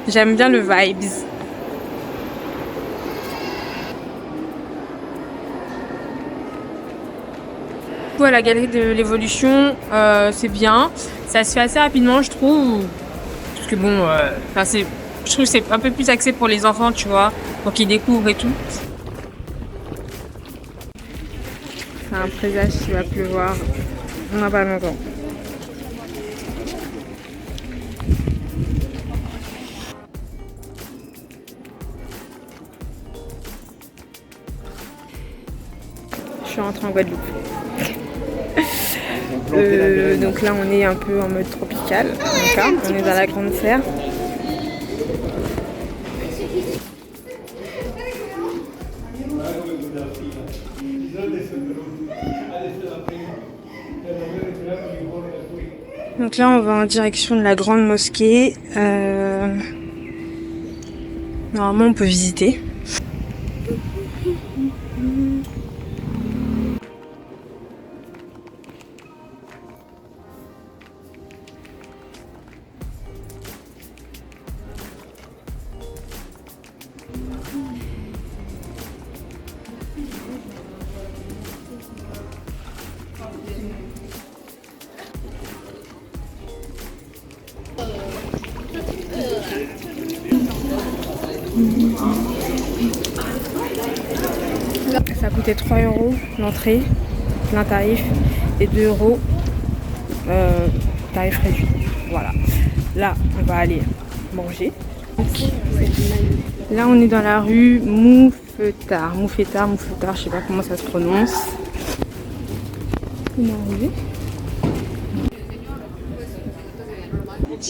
J'aime bien le vibes. À la galerie de l'évolution, c'est bien. Ça se fait assez rapidement, je trouve. Parce que bon, je trouve que c'est un peu plus axé pour les enfants, tu vois, pour qu'ils découvrent et tout. C'est un présage qu'il va pleuvoir. On n'a pas longtemps. Je suis rentrée en Guadeloupe. Donc là on est un peu en mode tropical, on est dans la grande serre. Donc là on va en direction de la grande mosquée. Normalement on peut visiter. Ça coûtait 3 € l'entrée, plein tarif, et 2 € tarif réduit. Voilà. Là, on va aller manger. Là, on est dans la rue Moufetar, je sais pas comment ça se prononce. On est arrivé.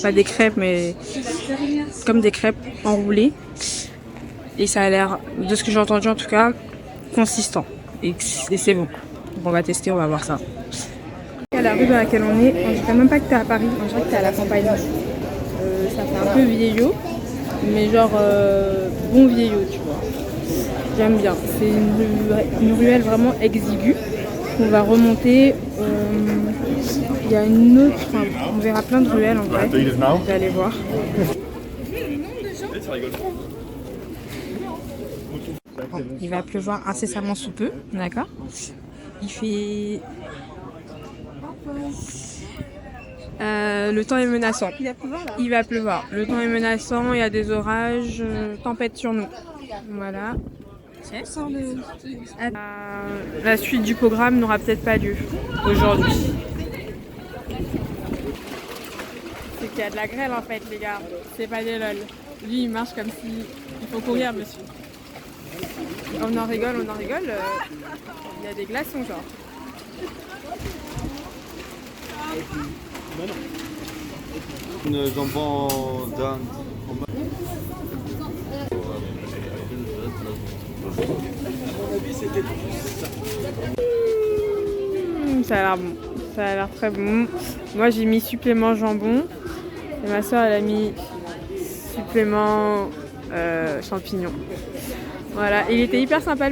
Pas des crêpes, mais comme des crêpes enroulées. Et ça a l'air, de ce que j'ai entendu en tout cas, consistant. Et c'est bon. Donc on va tester, on va voir ça. À la rue dans laquelle on dirait même pas que t'es à Paris, on dirait que t'es à la campagne. Ça fait un peu vieillot, mais genre bon vieillot, tu vois. J'aime bien. C'est une ruelle vraiment exiguë. On va remonter. Il y a une autre, on verra plein de ruelles en vrai. Vous allez voir. Il va pleuvoir incessamment sous peu, d'accord. Il fait... le temps est menaçant. Il va pleuvoir. Le temps est menaçant, il y a des orages, tempête sur nous. Voilà. La suite du programme n'aura peut-être pas lieu aujourd'hui. C'est qu'il y a de la grêle en fait, les gars. C'est pas des lol. Lui, il marche comme si... Il faut courir, monsieur. On en rigole, il y a des glaçons genre. Une jambon d'Inde. Ça a l'air bon, ça a l'air très bon. Moi j'ai mis supplément jambon et ma soeur elle a mis supplément champignons. Voilà, il était hyper sympa.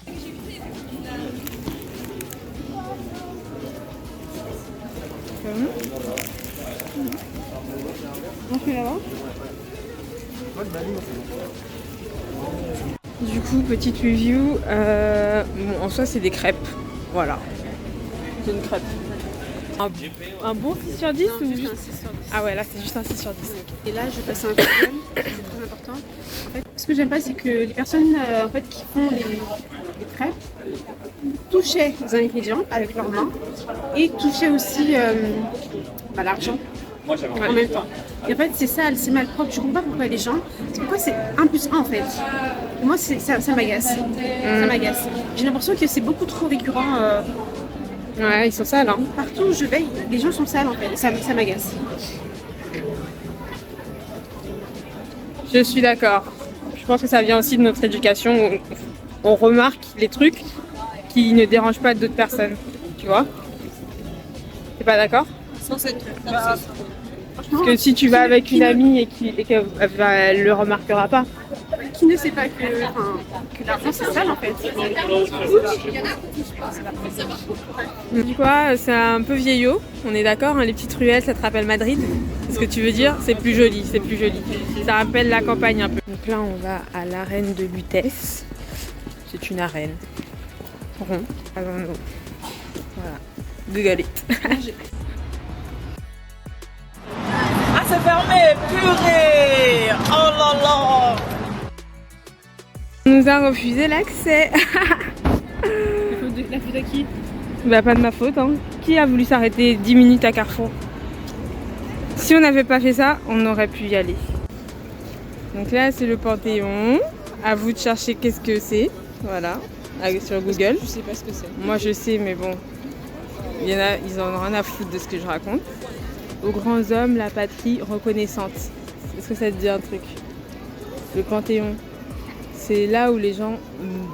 On fait là-bas. Du coup, petite review. Bon, en soi, c'est des crêpes. Voilà. C'est une crêpe. Un bon 6 sur 10 ou juste un 6 sur 10. Ah ouais, là c'est juste un 6 sur 10. Et là, je passe un problème, c'est très important. En fait, ce que j'aime pas, c'est que les personnes en fait, qui font les crêpes touchaient aux ingrédients avec leurs mains et touchaient aussi l'argent en même temps. Et en fait, c'est sale, c'est mal propre. Je comprends pas pourquoi les gens. C'est pourquoi c'est 1 plus 1 en fait. Et moi, ça m'agace. Ça m'agace. J'ai l'impression que c'est beaucoup trop récurrent. Ouais, ils sont sales, hein. Partout où je vais, les gens sont sales en fait. Ça m'agace. Je suis d'accord. Je pense que ça vient aussi de notre éducation. On remarque les trucs qui ne dérangent pas d'autres personnes. Tu vois? T'es pas d'accord? Parce que si tu vas avec une amie et qu'elle le remarquera pas. qui ne sait pas que l'argent c'est sale en fait. Tu dis quoi? C'est un peu vieillot, on est d'accord, hein, les petites ruelles, ça te rappelle Madrid? C'est ce que tu veux dire? C'est plus joli, c'est plus joli. Ça rappelle la campagne un peu. Donc là, on va à l'arène de Lutèce. C'est une arène. Rond. Voilà. Google it. Ah, c'est fermé, purée! Oh là là! On nous a refusé l'accès. La faute à qui? Bah pas de ma faute, hein. Qui a voulu s'arrêter 10 minutes à Carrefour? Si on n'avait pas fait ça, on aurait pu y aller. Donc là, c'est le Panthéon. À vous de chercher qu'est-ce que c'est. Voilà, sur Google. Je sais pas ce que c'est. Moi je sais, mais bon, il y en a, ils en ont rien à foutre de ce que je raconte. Aux grands hommes, la patrie reconnaissante. Est-ce que ça te dit un truc? Le Panthéon, c'est là où les gens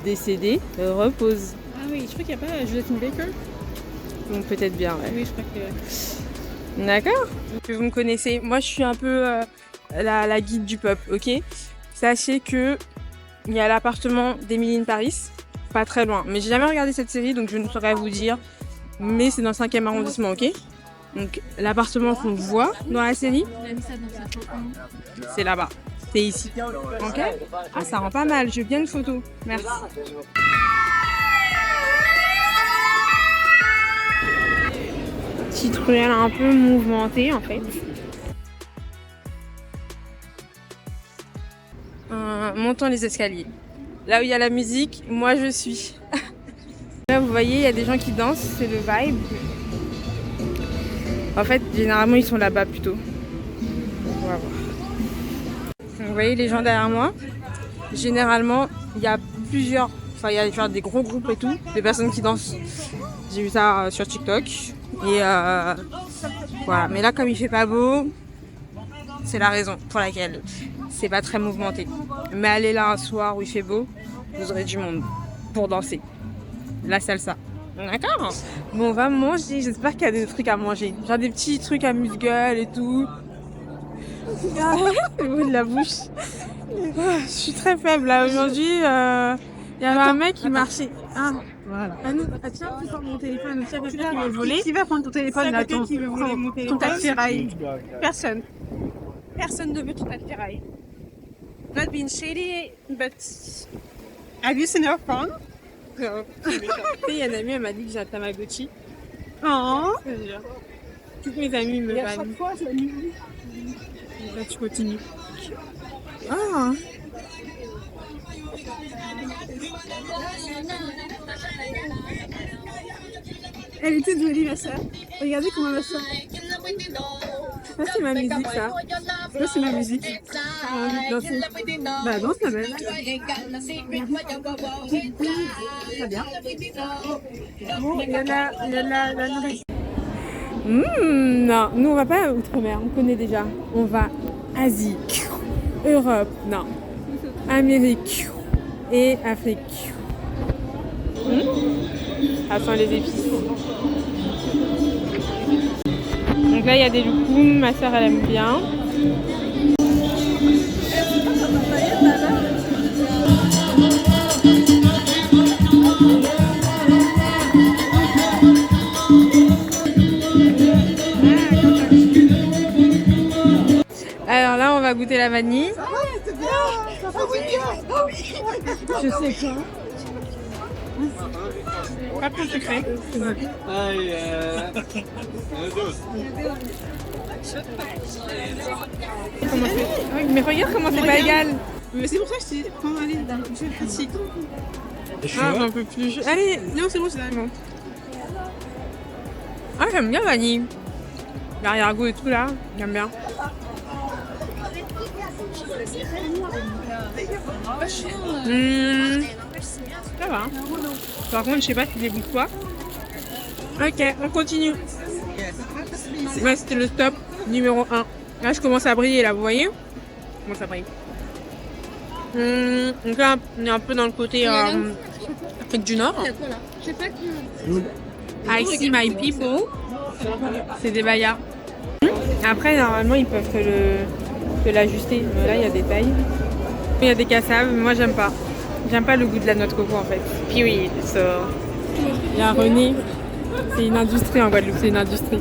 décédés reposent. Ah oui, je crois qu'il n'y a pas Josephine Baker. Donc peut-être bien, ouais. Oui, je crois que... D'accord. Donc vous me connaissez, moi je suis un peu la guide du peuple, ok? Sachez que il y a l'appartement d'Emily in Paris, pas très loin. Mais j'ai jamais regardé cette série, donc je ne saurais vous dire. Mais c'est dans le 5e arrondissement, ok? Donc l'appartement qu'on voit dans la série, c'est là-bas. C'est ici. Ok? Ah, ça rend pas mal. Je veux bien une photo. Merci. Petite ruelle un peu mouvementée en fait. Montons les escaliers. Là où il y a la musique, moi je suis. Là vous voyez, il y a des gens qui dansent, c'est le vibe. En fait, généralement ils sont là-bas plutôt. On va voir. Vous voyez les gens derrière moi. Généralement, il y a plusieurs, enfin il y a genre des gros groupes et tout, des personnes qui dansent. J'ai vu ça sur TikTok. Et voilà. Mais là, comme il fait pas beau, c'est la raison pour laquelle c'est pas très mouvementé. Mais allez là un soir où il fait beau, vous aurez du monde pour danser. La salsa. D'accord? Bon, on va manger. J'espère qu'il y a des trucs à manger. Genre des petits trucs à muscle et tout. Le bruit de la bouche. Je suis très faible là. Aujourd'hui, il y avait un mec qui marchait. Ah, voilà. Ah, tiens, tu prends mon téléphone. Tiens, quelqu'un qui veut voler. Qui va prendre ton téléphone là? Quelqu'un qui veut voler mon Ton téléphone. attirail. Personne. Personne ne veut ton attirail. Not being shady, but... Have you seen her phone? Tu sais, il y a une amie, elle m'a dit que j'ai un Tamagotchi. Oh. Toutes mes amies me valent. fois, je l'ai Là, tu continues. Ah. Elle était jolie, ma soeur. Regardez comment ma soeur. Ça, c'est ma musique, ça. Ça, c'est ma musique. J'ai envie de danser. Bah, danse la même. Très bien. Bon, il y a la nourriture. Non, nous on va pas outre-mer, on connaît déjà. On va Asie, Europe, non, Amérique et Afrique. Ça sent les épices. Donc là il y a des loukoums, ma soeur elle aime bien. Alors là, on va goûter la vanille. Je sais pas. Pas plus sucré. Mais regarde comment c'est pas égal. Mais c'est pour ça que je t'ai prends aller dans le jeu critique. Ah, j'en peux plus. Allez, Non, c'est bon, c'est bon. ah, j'aime bien la vanille. L'arrière-goût et tout là, j'aime bien. Ça va. Par contre, je sais pas si les goûts quoi. Ok, on continue. Ouais, c'était le stop numéro 1. Là, je commence à briller, là, vous voyez? Je commence à briller. Donc là, on est un peu dans le côté Afrique du Nord. I see my people. C'est des bayards. Après, normalement, ils peuvent te l'ajuster. Mais là, il y a des tailles. Il y a des cassaves, mais moi j'aime pas. J'aime pas le goût de la noix de coco en fait. Period. So. Il y a René. C'est une industrie en Guadeloupe, c'est une industrie.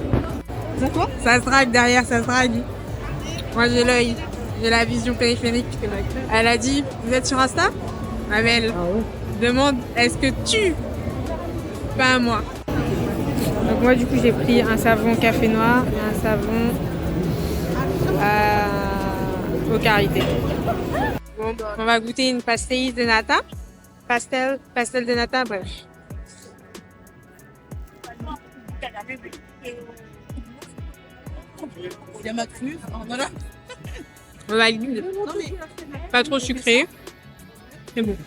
C'est quoi? Ça se drague derrière, ça se drague. Moi j'ai l'œil, j'ai la vision périphérique. Elle a dit, vous êtes sur Insta? Ma belle, demande, est-ce que tu? Pas à moi. Donc moi du coup j'ai pris un savon café noir et un savon au karité. Bon, on va goûter une pastéis de nata. Pastel de nata, bref. Il y a ma truffe, voilà. On va le pas trop sucré. C'est bon.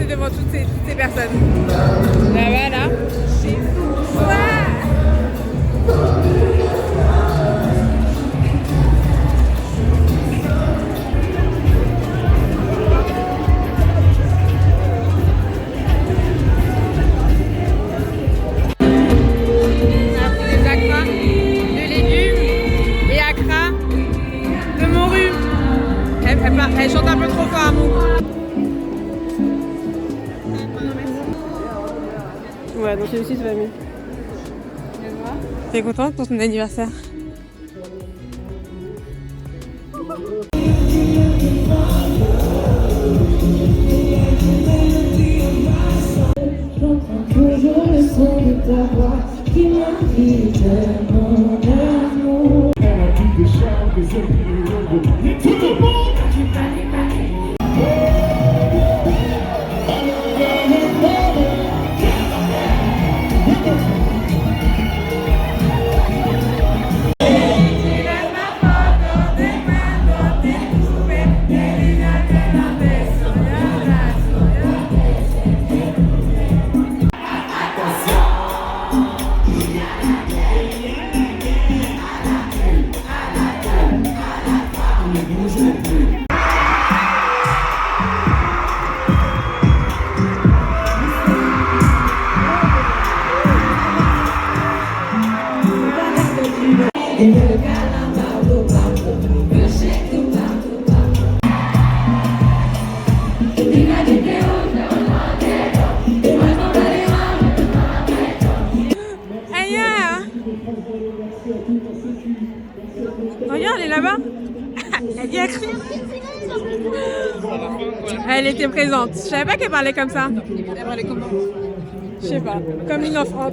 Devant toutes ces personnes. Là-bas, là. Des acras, de légumes et acras de morue. Elle chante un peu trop fort à mon. Ouais, donc celui-ci, ça va mieux. T'es contente pour ton anniversaire? J'entends toujours le son de ta voix qui m'invite à mon amour. Regarde, elle est là-bas. Elle y a crié. Elle était présente. Je savais pas qu'elle parlait comme ça. Elle parlait comment? Je sais pas. Comme une enfant.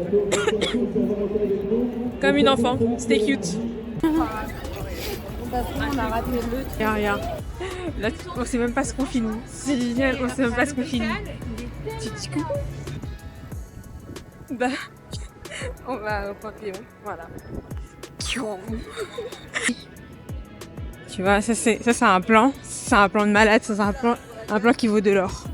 Comme une enfant. C'était cute. On a raté le. Regarde. Là, on sait même pas ce qu'on finit. C'est génial, on sait même pas ce qu'on finit. Petit coup. Bah, on va au Panthéon. Voilà. Tu vois, ça c'est un plan. C'est un plan de malade. Ça c'est un plan qui vaut de l'or.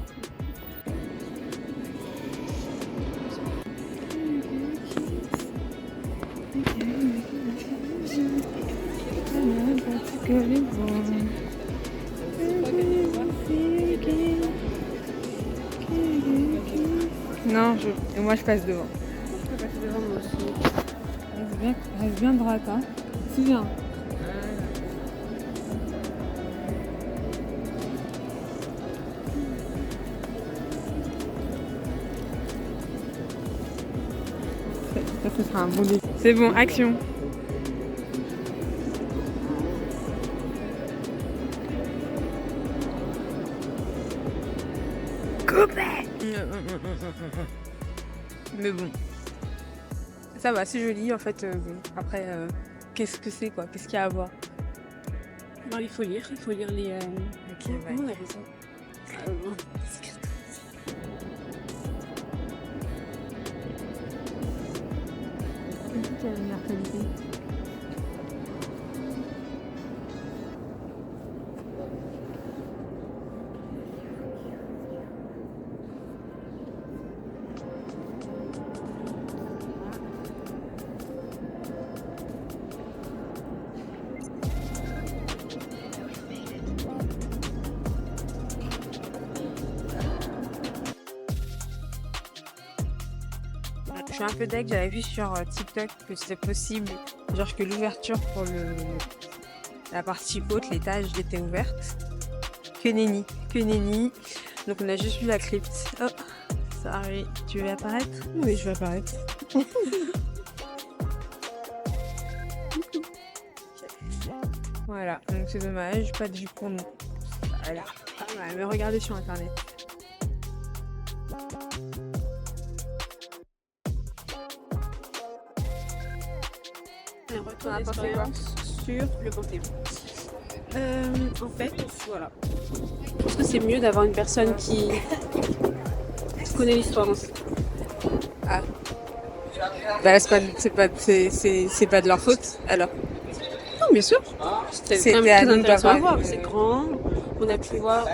Non, moi je passe devant. Je peux passer devant moi aussi. Reste bien droite, hein. Si bien. Ça, ce sera un bon défi. C'est bon, action. Coupé. Mais bon. Ça va, c'est joli en fait. Bon. Après, qu'est-ce que c'est quoi? Qu'est-ce qu'il y a à voir? Bon, il faut lire les. Ok, Comment on appelle ça? Je suis un peu deg, j'avais vu sur TikTok que c'était possible, genre que l'ouverture pour la partie haute, l'étage, était ouverte. Que nenni, que nenni. Donc on a juste vu la crypte. Oh, sorry, tu veux apparaître? Oui, je vais apparaître. Voilà, donc c'est dommage, pas de vue pour nous. Voilà, pas mal, mais regardez sur internet. Un retour d'expérience sur le Panthéon. En fait, voilà. Je pense que c'est mieux d'avoir une personne qui connaît l'histoire. Bah c'est pas de leur faute, alors. Non, bien sûr. C'est quand même très intéressant à voir. C'est grand. On a pu voir.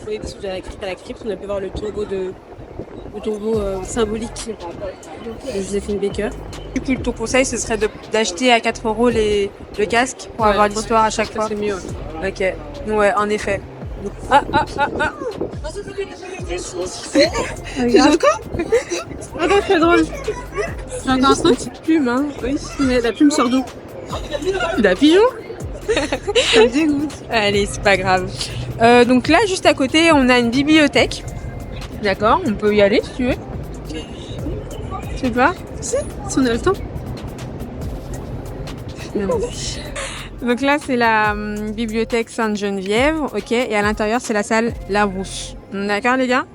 On est dessus à la crypte. On a pu voir le tombeau symbolique de Joséphine Baker. Du coup, ton conseil, ce serait d'acheter à 4 € le casque pour avoir l'histoire à chaque fois. C'est mieux. Ok, ouais, en effet. Regarde quoi? Regarde, c'est drôle. J'ai encore un petite plume, hein. Oui, mais la plume sort d'où? La pigeon. Ça me dégoûte. Allez, c'est pas grave. Donc là, juste à côté, on a une bibliothèque. D'accord, on peut y aller si tu veux. Je sais pas. Si on a le temps. Donc là, c'est la bibliothèque Sainte-Geneviève, ok. Et à l'intérieur, c'est la salle Labrousse. D'accord, les gars?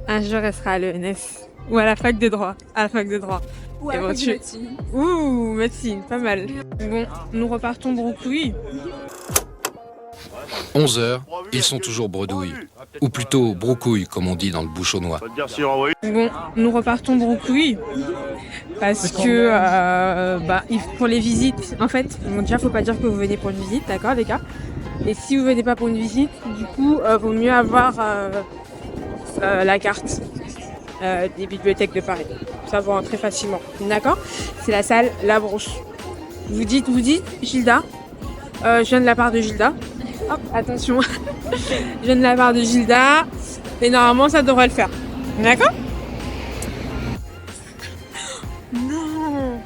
Un jour, elle sera à l'ENS. Ou à la fac de droit. À la fac de droit. Ou à la fac de médecine. Ouh, médecine, pas mal. Bon, nous repartons broucouille. 11 h, ils sont toujours bredouilles. Ou plutôt broucouilles, comme on dit dans le bouchonnois. Bon, nous repartons broucouille. Parce que, pour les visites, en fait, bon, déjà, faut pas dire que vous venez pour une visite, d'accord, les gars? Et si vous venez pas pour une visite, du coup, vaut mieux avoir la carte des bibliothèques de Paris. Ça va rentrer facilement, d'accord? C'est la salle Labrousse. Vous dites, Gilda? Je viens de la part de Gilda. Hop, attention. Je viens de la part de Gilda. Et normalement, ça devrait le faire. D'accord? Non.